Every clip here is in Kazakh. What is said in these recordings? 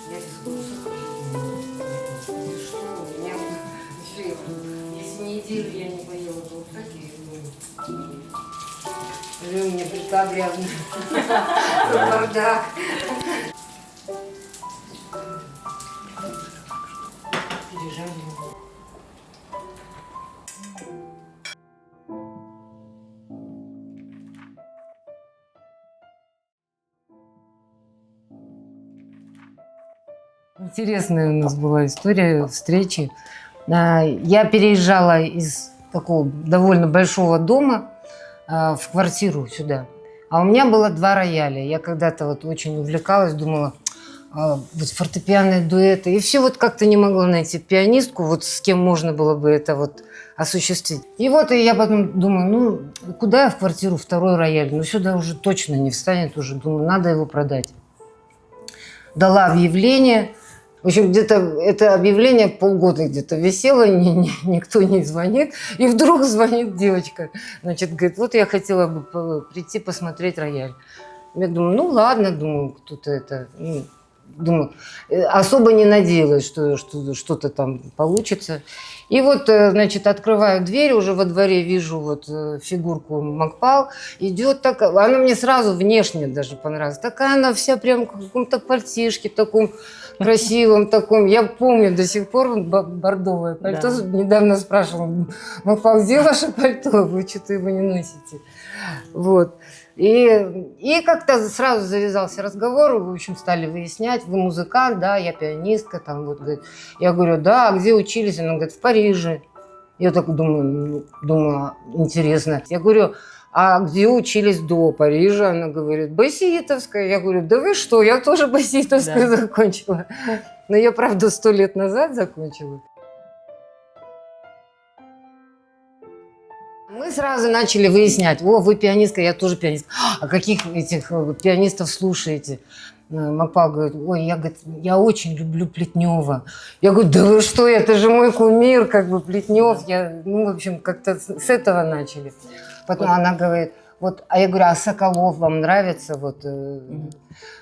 Я без вкуса хожу. Что у меня вообще, если неделю я не поела, то вот такие. У меня плита грязная. Бардак. Пережарила. Интересная у нас была история встречи. Я переезжала из такого довольно большого дома в квартиру сюда. А у меня было 2 рояля. Я когда-то вот очень увлекалась, думала, вот фортепианные дуэты. И все вот как-то не могла найти пианистку, вот с кем можно было бы это вот осуществить. И вот и я потом думаю, ну куда я в квартиру 2-й рояль? Ну сюда уже точно не встанет уже. Думаю, надо его продать. Дала объявление. В общем, где-то это объявление полгода где-то висело, никто не звонит. И вдруг звонит девочка. Значит, говорит, вот я хотела бы прийти посмотреть рояль. Я думаю, ну ладно, думаю, кто-то это... думаю, особо не надеялась, что что-то там получится. И вот, значит, открываю дверь, уже во дворе вижу вот фигурку Макпал. Идет такая, она мне сразу внешне даже понравилась. Такая она вся прям в каком-то пальтишке таком красивом таком. Я помню до сих пор бордовое пальто. Да. Недавно спрашивала, Макпал, где ваше пальто? Вы что-то его не носите. Вот. И как-то сразу завязался разговор, в общем, стали выяснять, вы музыкант, да, я пианистка, там вот, говорит. Я говорю, да, а где учились? Она говорит, в Париже. Я так думаю, интересно. Я говорю, а где учились до Парижа? Она говорит, Басиитовская. Я говорю, да вы что, я тоже Басиитовскую закончила. Но я, правда, 100 лет назад закончила. Мы сразу начали выяснять, о, вы пианистка, я тоже пианистка. А каких этих пианистов слушаете? Макпал говорит, ой, я очень люблю Плетнева. Я говорю, да вы что, это же мой кумир, как бы Плетнев. В общем, как-то с этого начали. Потом она говорит, вот, а я говорю, а Соколов вам нравится? Вот,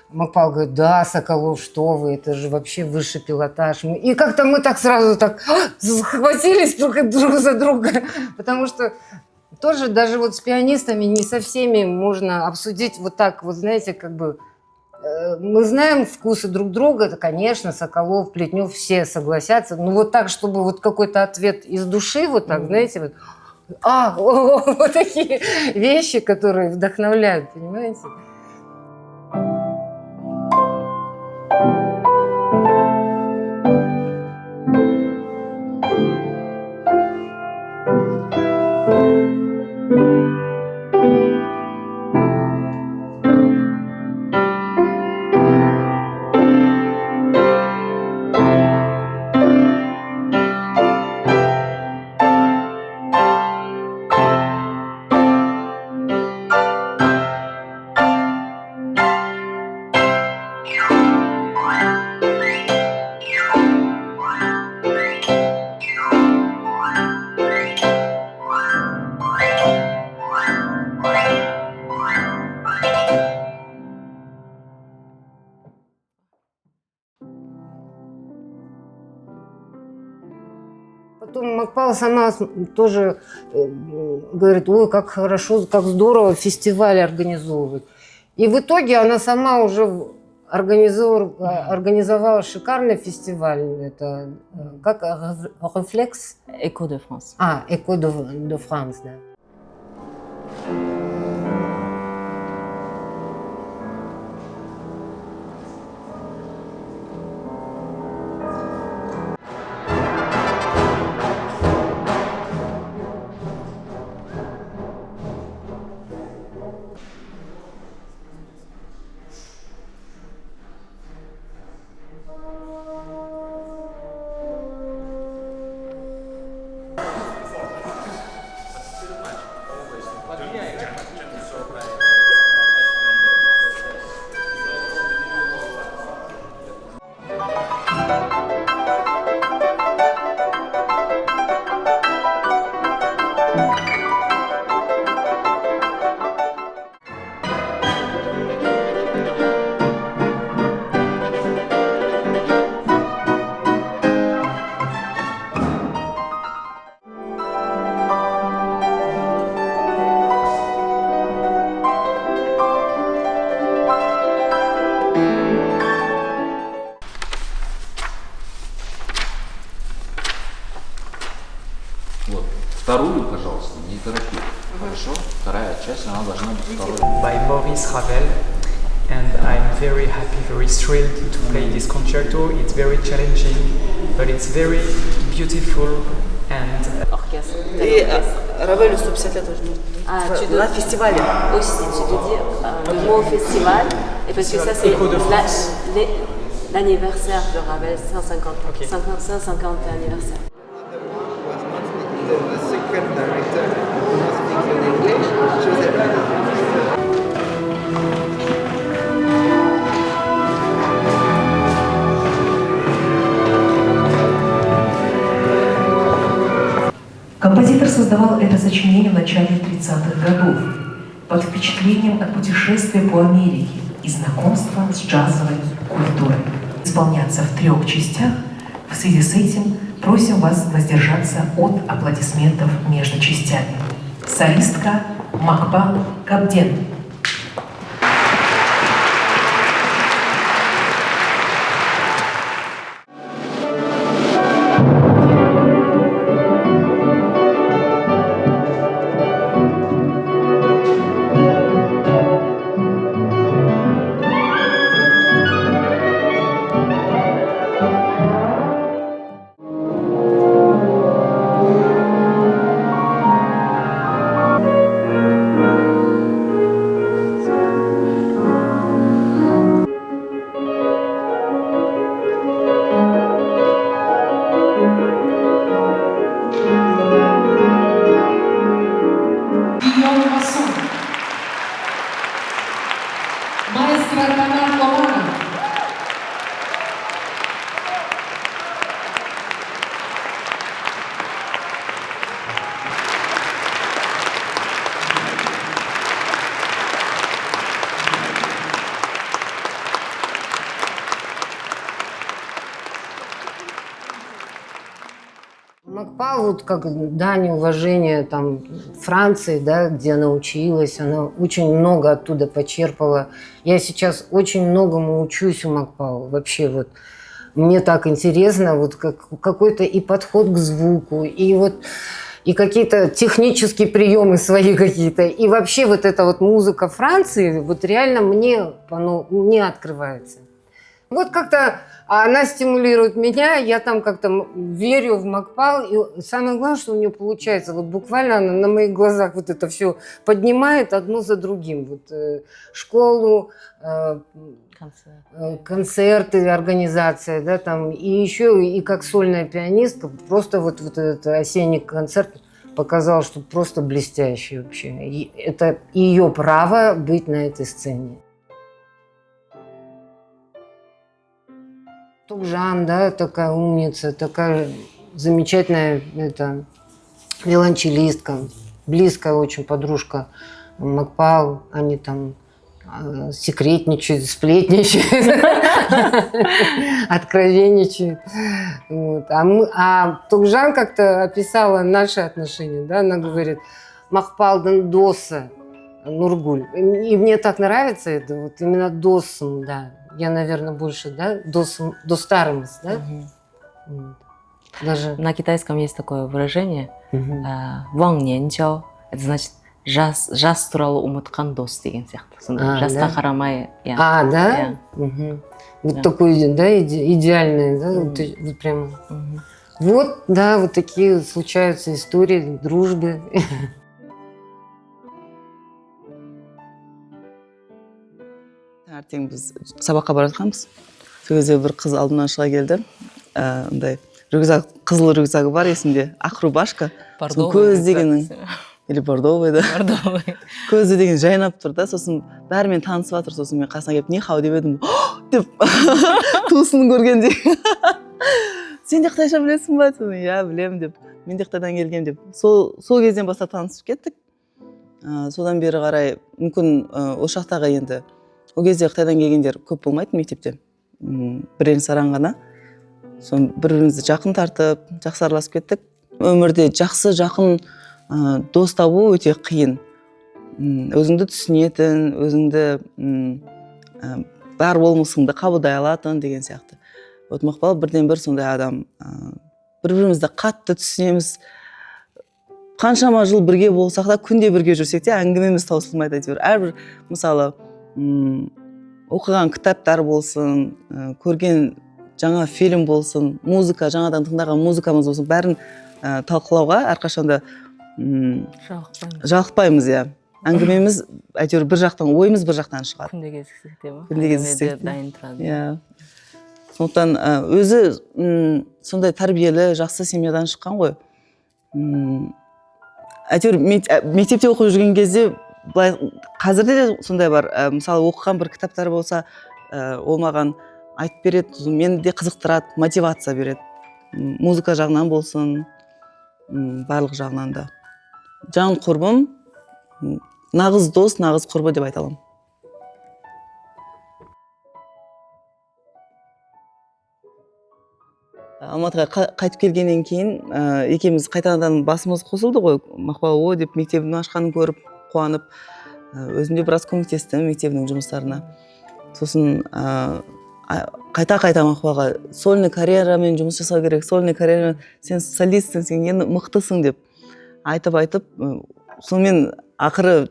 Макпал говорит, да, Соколов, что вы, это же вообще высший пилотаж. И как-то мы так сразу так схватились друг за друга, потому что тоже даже вот с пианистами не со всеми можно обсудить вот так, вот знаете, как бы мы знаем вкусы друг друга, это, конечно, Соколов, Плетнев, все согласятся, но вот так, чтобы вот какой-то ответ из души, вот так, знаете, вот, вот такие вещи, которые вдохновляют, понимаете? Потом Макпал сама тоже говорит, ой, как хорошо, как здорово фестиваль организовывать. И в итоге она сама уже организовала шикарный фестиваль. Это как Рефлекс? Echo de France. Echo de France, да. Литература. Хорошо. Вторая часть, она должна быть второй. By Maurice Ravel, and I'm very happy, very thrilled to play this concerto. It's very challenging, but it's very beautiful and Orchestre. Et Ravel 150 lет уже. Ah, tu На фестивале. aussi, tu veux dire le mot festival, et parce que ça c'est Écho de France. l'anniversaire de Ravel, 150, Ok. 150 anniversaire. The second director who not speaking English, Joseph Ravel. Композитор создавал это сочинение в начале 30-х годов под впечатлением от путешествия по Америке и знакомства с джазовой культурой. Исполняться в 3 частях. В связи с этим просим вас воздержаться от аплодисментов между частями. Солистка Макпал Кабден. Маэстро Тамар Ломана. Макпал, вот как дань уважения там Франции, да, где она училась, она очень много оттуда почерпала. Я сейчас очень многому учусь у Макпал. Вообще вот мне так интересно, вот какой-то и подход к звуку, и вот и какие-то технические приемы свои какие-то. И вообще вот эта вот музыка Франции, вот реально мне открывается. Вот как-то она стимулирует меня, я там как-то верю в Макпал. И самое главное, что у нее получается, вот буквально она на моих глазах вот это все поднимает одно за другим. Вот школу, концерты, организация, да, там, и еще и как сольная пианистка, просто вот этот осенний концерт показал, что просто блестящий вообще. И это ее право быть на этой сцене. Тугжан, да, такая умница, такая замечательная виолончелистка, близкая очень подружка Макпал, они там секретничают, сплетничают, откровенничают. Вот. А Тугжан как-то описала наши отношения, да, она говорит, Махпалдан доса Нургуль. И мне так нравится это, вот именно досом, да. Я, наверное, больше, да, достарымыз, да? Вот. Даже... На китайском есть такое выражение «ваң нянчао». Это значит жас туралы ұмытқан дос деген сияқты. Сонда жасқа қарамай. Да? Вот такой, да, идеальный, да, вот прямо. Вот, да, вот такие случаются истории дружбы. Таңертең біз сабаққа бара жатқанбыз. Сол кезде бір қыз алдымнан шыға келді. Андай рюкзак, қызыл рюкзагы бар есімде, ақ рубашка. Көз дегеннің или бордовый, да. Бордовый. Көзі деген жайнап тұр да, сосын бәрімен танысып жатыр, сосын мен қасына келіп, не хау деп едім, деп туысын көргенде. Сен де қытайша білесің ба? Иә, білемін деп. Мен де Қытайдан келгем деп. Сол кезден бастап танысып кеттік. Содан бері қарай мүмкін ол шақтағы енді ол кезде Қытайдан келгендер көп болмайды мектепте. Бірен саран ғана. Сон бір-бірімізді жақын тартып, жақсы араласып кеттік. Өмірде жақсы, жақын дос табу өте қиын. Өзіңді түсінетін, өзіңді бар болмысыңды қабылдай алатын деген сияқты. Вот Мақпал бірден бір сондай адам. Бір-бірімізді қатты түсінеміз. қаншама жыл бірге болсақ та, күнде бірге жүрсек те әңгімеміз таусылмайды әйтеуір. Әрбір мысалы оқыған кітаптар болсын, көрген жаңа фильм болсын, музыка, жаңадан тыңдаған музыкамыз болсын, бәрін талқылауға әрқашанда жалықпаймыз, иә. Әңгімеміз әйтеуір бір жақтан, ойымыз бір жақтан шығады. Күнде кездессек те ма? Күнде кездессек те. Дайын тұрады. Иә. Сондықтан өзі сондай тәрбиелі, жақсы семьядан шыққан ғой. Әйтеуір мектепте оқып жүрген кезде, қазірде де сондай бар. Мысалы оқыған бір кітаптар болса, ол маған айтып береді, мені де қызықтырады, мотивация береді. Музыка жағынан болсын, барлық жағынан да. Жан құрбым, нағыз дос, нағыз құрбы деп айта аламын. Алматыға қайтып келгеннен кейін екеуміз қайтадан басымыз қосылды ғой. Мақпал ой деп мектебін ашқанын көріп қуанып, өзімде біраз көмектестім мектебінің жұмыстарына. Сосын қайта Мақпалға сольный карьерамен жұмыс жасау керек, сольный карьера, сен солистсің, сен енді мықтысың деп айтып, сонымен ақыры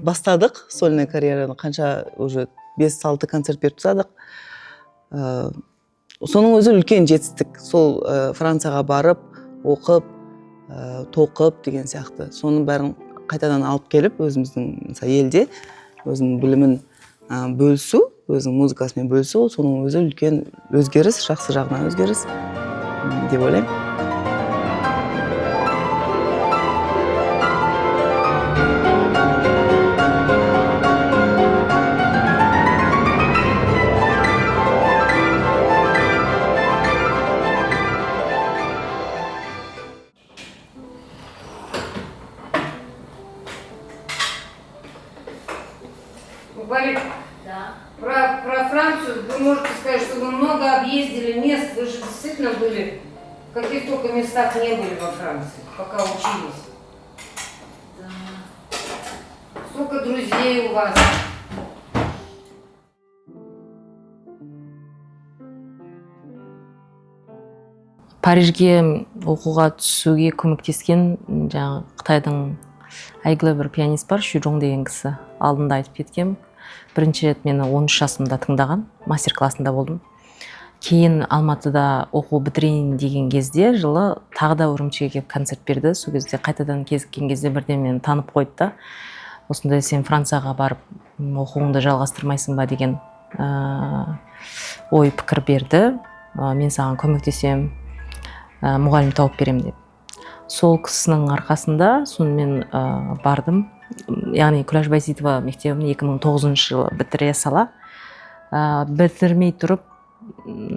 бастадық сольный карьераны. Қанша уже 5-6 концерт беріп тастадық. Соның өзі үлкен жетістік. Сол Францияға барып, оқып, тоқып деген сияқты. Соның бәрін қайтадан алып келіп, өзіміздің елде өзінің білімін бөлісу, өзінің музыкасымен бөлісу, соның өзі үлкен өзгеріс, жақсы жағынан өзгеріс деп ойлаймын. Борис, про Францию вы можете сказать, что вы много объездили мест, вы же действительно были, в каких только местах не были во Франции, пока учились. Да. Сколько друзей у вас? Парижге оқуға түсуге көмектескен жаңағы Қытайдың әйгілі бір пианист бар, Шужон деген кісі. Алдында айтып кеткем. Бірінші рет мені 13 жасымда тыңдаған, мастер-классында болдым. Кейін Алматыда оқу бітірейін деген кезде жылы тағы да Үрімшіге келіп концерт берді. Сол кезде қайтадан кезіккен кезде бірден мені танып қойды да. Осындай сен Францияға барып оқуыңды жалғастырмайсың ба деген ой пікір берді. Мен саған көмектесем, мұғалім тауып берем деп. Сол кісінің арқасында сонымен бардым. Яғни Күләш Байсейітова мектебін 2009 жылы бітіре сала, бітірмей тұрып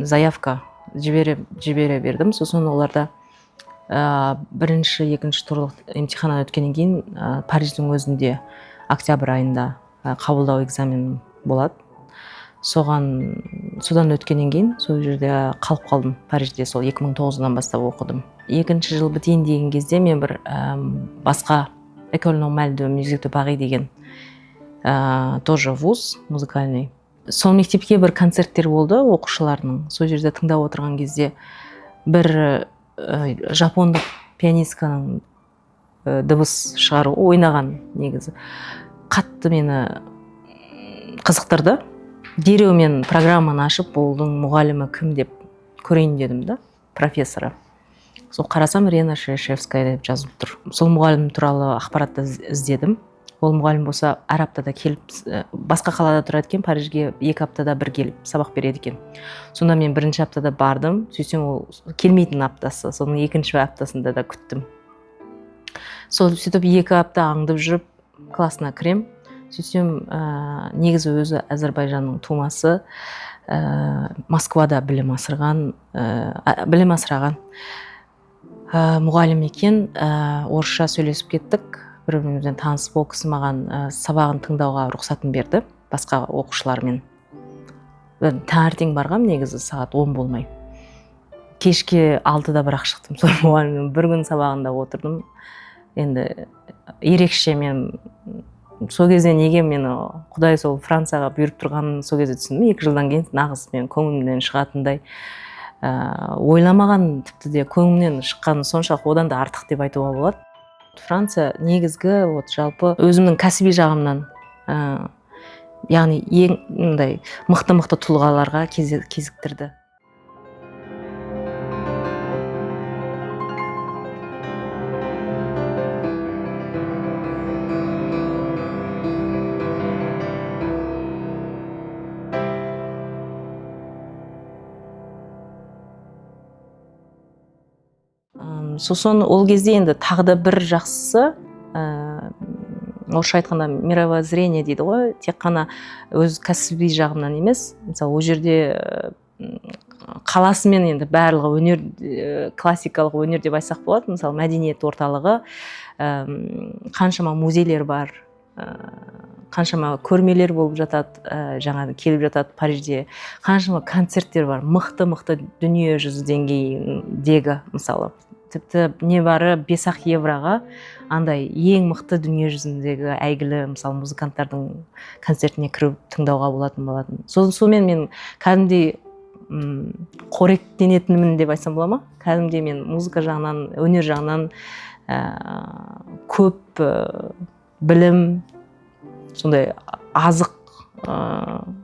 заявка жібере бердім. Сосын оларда бірінші, екінші турлық емтиханнан өткеннен кейін Париждің өзінде октябрь айында қабылдау экзамен болады. Содан өткеннен кейін сол жерде қалып қалдым. Парижде сол 2009-дан бастап оқыдым. Екінші жыл бітейін деген кезде мен бір басқа École normale de musique de Paris деген тоже вуз музыкальный. Сол мектепке бір концерттер болды оқушыларының. Сол жерде тыңдап отырған кезде бір жапондық пианистканың дыбыс шығару ойнаған негізі қатты мені қызықтырды. Дереу мен программаны ашып, болдың мұғалімі кім деп көрейін дедім да, профессора. Сол қарасам Рена Шешевская деп жазылып тұр. Сол мұғалім туралы ақпаратты іздедім. Ол мұғалім болса әр аптада келіп, басқа қалада тұрады екен, Парижге 2 аптада бір келіп сабақ береді екен. Сонда мен бірінші аптада бардым, сөйтсем ол келмейтін аптасы, соның екінші аптасында да күттім. Сол сөйтіп 2 апта аңдып жүріп классына кірем. Сөйтсем негізі өзі Әзербайжанның тумасы, Москвада білім асыраған мұғалім екен. Орысша сөйлесіп кеттік. Бір-бірімізден танысып, ол кісі маған сабағын тыңдауға рұқсатын берді басқа оқушылармен. Таңертең барғам, негізі сағат 10 болмай. Кешке 6-да бірақ шықтым. Сол мұғаліммен бір күн сабағында отырдым. Енді ерекше мен сол кезде неге мені Құдай сол Францияға бұйырып тұрғанын сол кезде түсіндім. 2 жылдан кейін нағыз мен көңілімнен шығатындай ойламаған, тіпті де көңілімнен шыққан соншалық одан да артық деп айтуға болады. Франция негізгі жалпы өзімнің кәсіби жағымнан яғни ең мындай мықты тұлғаларға кезіктірді. Сосын ол кезде енді тағы да бір жақсысы, орысша айтқанда мировоззрение дейді ғой, тек қана өз кәсіби жағымнан емес, мысалы ол жерде қаласымен енді барлығы өнер, классикалық өнер деп айтсақ болады, мысалы мәдениет орталығы, қаншама музейлер бар, қаншама көрмелер болып жатады, жаңағы келіп жатады Парижде, қаншама концерттер бар, мықты дүние жүзі деңгейіндегі, мысалы тіпті небары 5 евроға андай ең мықты дүние жүзіндегі әйгілі мысалы музыканттардың концертіне кіріп тыңдауға болатын. Сонымен мен кәдімгідей қоректенетінмін деп айтсам бола ма? Кәдімгідей мен музыка жағынан, өнер жағынан көп білім, сондай азық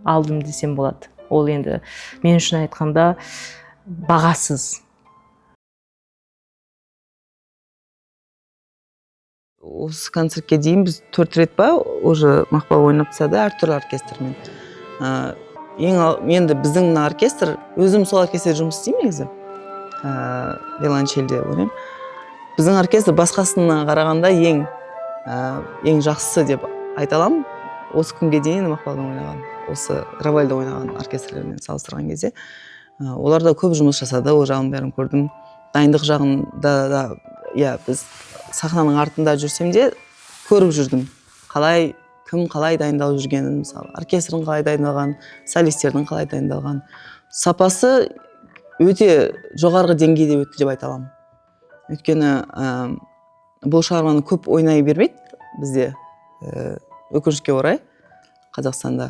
алдым десем болады. Ол енді мен үшін айтқанда бағасыз. Осы концертке дейін біз 4 рет па уже Мақпал ойнап тастады әртүрлі оркестрмен. Енді біздің оркестр, өзім сол оркестрде жұмыс істеймін негізі, виолончельде ойнаймын. Біздің оркестр басқасына қарағанда ең жақсысы деп айта аламын. Осы күнге дейін Мақпалдың ойнаған, осы Равальда ойнаған оркестрлермен салыстырған кезде оларда көп жұмыс жасады, ол жағын бәрін көрдім. Дайындық жағында да, біз сахнаның артында жүрсем де көріп жүрдім. Кім қалай дайындалып жүргенін, мысалы, оркестрдің қалай дайындалған, солистердің қалай дайындалған. Сапасы өте жоғарғы деңгейде өтті деп айта аламын. Өйткені бұл шығарманы көп ойнай бермейді бізде, өкінішке орай, Қазақстанда.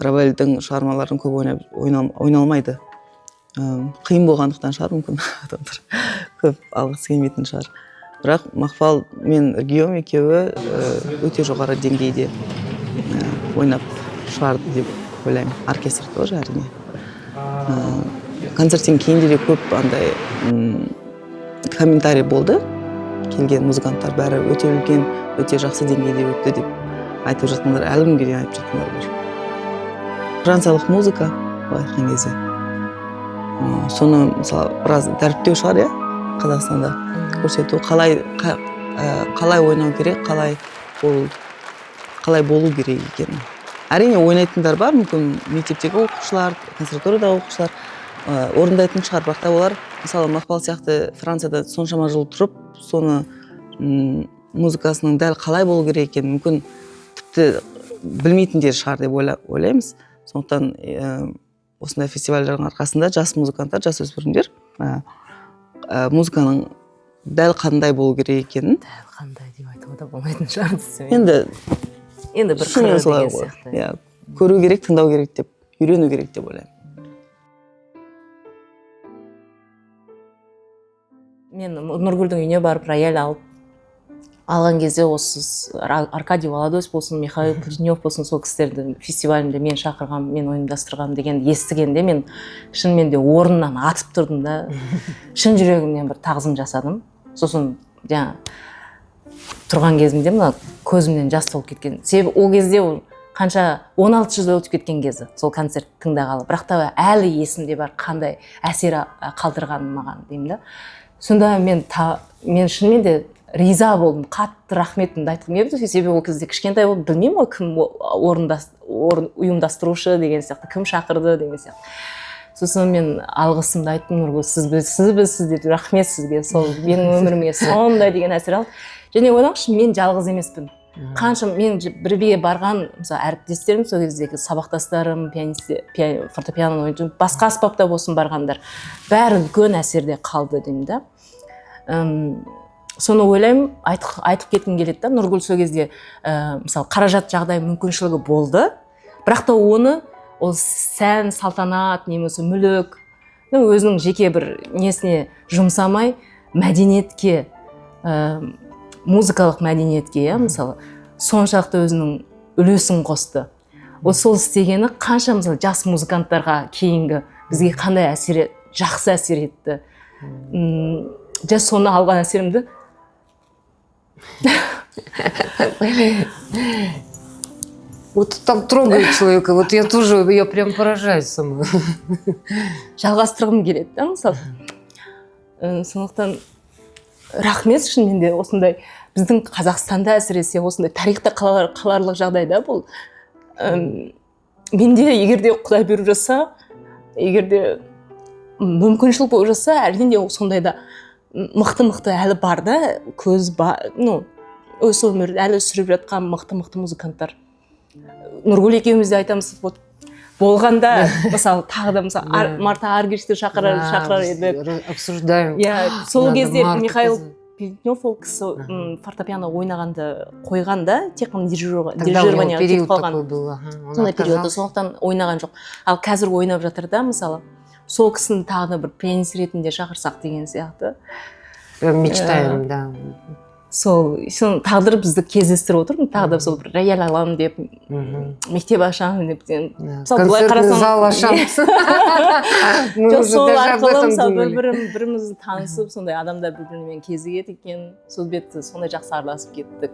Равальдың шығармаларын көп ойналмайды. Қиын болғандықтан шығар, мүмкін адамдар көп алғысы келмейтін шығар. Бірақ Мақпал мен Гийом екеуі өте жоғары деңгейде ойнап шығарды деп ойлаймын. Оркестр тоже әрине. Концерттен кейінде де көп андай комментарий болды. Келген музыканттар бәрі өте үлкен, өте жақсы деңгейде өтті деп айтып жатқандар, әлі күнге дейін айтып жатқандар бар. Франциялық музыка, былай айтқан кезде. Соны мысалы біраз дәріптеу шығар, Қазақстанда көрсету, қалай ойнау керек, қалай болу керек екенін. Әрине ойнайтындар бар, мүмкін мектептегі оқушылар, консерваториядағы оқушылар орындайтын шығар, бірақ та олар мысалы Мақпал сияқты Францияда соншама жыл тұрып, соны музыкасының дәл қалай болу керек екенін мүмкін тіпті білмейтіндер шығар деп ойлаймыз. Сондықтан осындай фестивальдердің арқасында жас музыканттар, жас өспірімдер музыканың дәл қандай болу керек екенін. Дәл қандай деп айтуға да болмайтын шығар десем. Енді бір қыры деген сияқты. Көру керек, тыңдау керек деп, үйрену керек деп ойлаймын. Мен Нұргүлдің үйіне барып рояль алған кезде осы Аркадий Володос болсын, Михаил Пуденев болсын, сол кісілерді фестивалінде мен шақырғам, мен ойындастырғам дегенді естігенде мен шынымен де орнынан атып тұрдым да, шын жүрегімнен бір тағзым жасадым. Сосын тұрған кезімде мына көзімнен жас толып кеткен. Себебі ол кезде қанша 16 жыл өтіп кеткен кезі сол концерт тыңдағалы. Бірақ та әлі есімде бар қандай әсер қалдырғаны маған деймін да. Сонда мен шынымен де риза болдым, қатты рахметімді айтқым келді. Себебі ол кезде кішкентай болып білмеймін ғой кім ұйымдастырушы деген сияқты, кім шақырды деген сияқты. Сосын мен алғысымды айттым, Нұргүл, сіз деп рахмет сізге, сол менің өміріме сондай деген әсер алды. Және ойлаңызшы, мен жалғыз емеспін. Қанша мен бірге барған әріптестерім, сол кездегі сабақтастарым, фортепиано ойнайтын, басқа аспапта болсын барғандар, бәрі үлкен әсерде қалды деймін да. Соны ойлаймын, айтып кеткім келеді да. Нұргүл сол кезде мысалы қаражат жағдай мүмкіншілігі болды, бірақ та оны ол сән, салтанат, немесе мүлік, өзінің жеке бір несіне жұмсамай, мәдениетке музыкалық мәдениетке, иә, мысалы, соншалықты өзінің үлесін қосты. Сол істегені қанша мысалы жас музыканттарға кейінгі бізге қандай жақсы әсер етті. Соны алған әсерімді Вот так трогает человека. Вот я тоже, я прям поражаюсь сама. жалғастырғым келеді, да, мысалы. Сондықтан рахмет шынымен де осындай біздің Қазақстанда әсіресе осындай тарихта қаларлық жағдайда бұл. Менде егерде Құдай беріп жатса, егерде мүмкіншілік болып жатса, әрине сондайда мықты әлі бар да, осы өмірді әлі сүріп жатқан мықты музыканттар. Нұргүл екеуміз де айтамыз, болғанда, мысалы, тағы да Марта Аргишті шақырар едік. Обсуждаем. Сол кезде Михаил Плетнев ол кісі фортепиано ойнағанды қойғанда, тек қана дирижирование кетіп қалған. Сондай периодта, сондықтан ойнаған жоқ. Ал қазір ойнап жатыр да, мысалы, сол кісіні тағы да бір пианист ретінде шақырсақ деген сияқты. Мечтаем, да. Сол тағдыр бізді кездестіріп отыр, тағы да сол бір рояль аламын деп, мектеп ашамын деп. Концертный зал ашамыз. Сол арқылы бірімізді танысып, сондай адамдар бір-бірімен кезігеді екен, сол бетті сондай жақсы араласып кеттік.